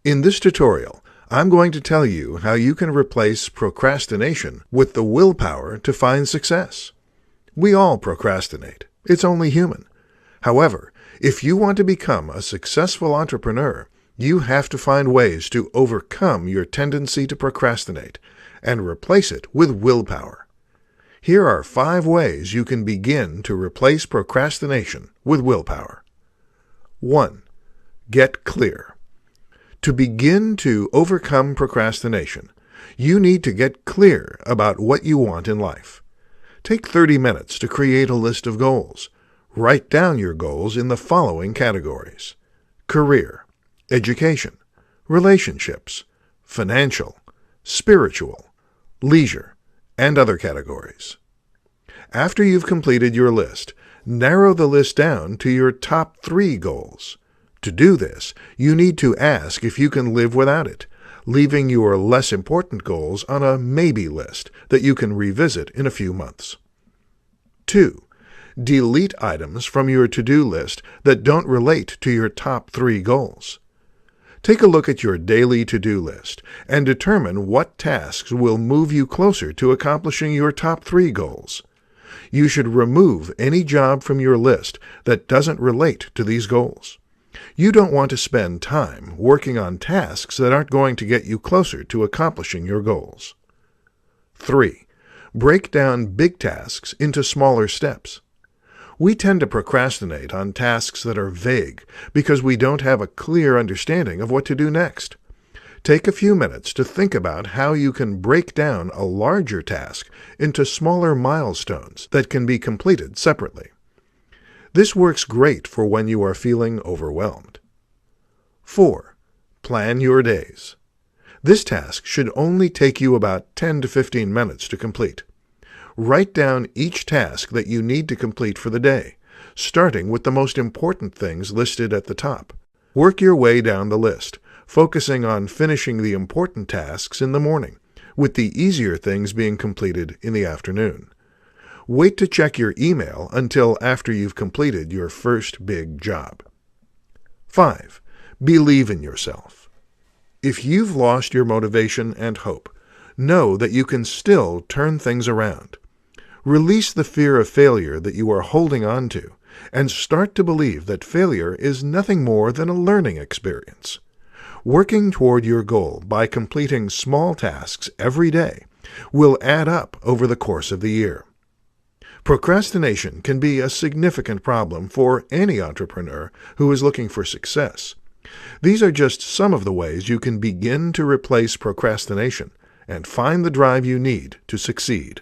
In this tutorial, I'm going to tell you how you can replace procrastination with the willpower to find success. We all procrastinate. It's only human. However, if you want to become a successful entrepreneur, you have to find ways to overcome your tendency to procrastinate and replace it with willpower. Here are 5 ways you can begin to replace procrastination with willpower. 1. Get clear. To begin to overcome procrastination, you need to get clear about what you want in life. Take 30 minutes to create a list of goals. Write down your goals in the following categories: career, education, relationships, financial, spiritual, leisure, and other categories. After you've completed your list, narrow the list down to your top 3 goals. To do this, you need to ask if you can live without it, leaving your less important goals on a maybe list that you can revisit in a few months. 2. Delete items from your to-do list that don't relate to your top 3 goals. Take a look at your daily to-do list and determine what tasks will move you closer to accomplishing your top 3 goals. You should remove any job from your list that doesn't relate to these goals. You don't want to spend time working on tasks that aren't going to get you closer to accomplishing your goals. 3. Break down big tasks into smaller steps. We tend to procrastinate on tasks that are vague because we don't have a clear understanding of what to do next. Take a few minutes to think about how you can break down a larger task into smaller milestones that can be completed separately. This works great for when you are feeling overwhelmed. 4. Plan your days. This task should only take you about 10 to 15 minutes to complete. Write down each task that you need to complete for the day, starting with the most important things listed at the top. Work your way down the list, focusing on finishing the important tasks in the morning, with the easier things being completed in the afternoon. Wait to check your email until after you've completed your first big job. 5. Believe in yourself. If you've lost your motivation and hope, know that you can still turn things around. Release the fear of failure that you are holding on to, and start to believe that failure is nothing more than a learning experience. Working toward your goal by completing small tasks every day will add up over the course of the year. Procrastination can be a significant problem for any entrepreneur who is looking for success. These are just some of the ways you can begin to replace procrastination and find the drive you need to succeed.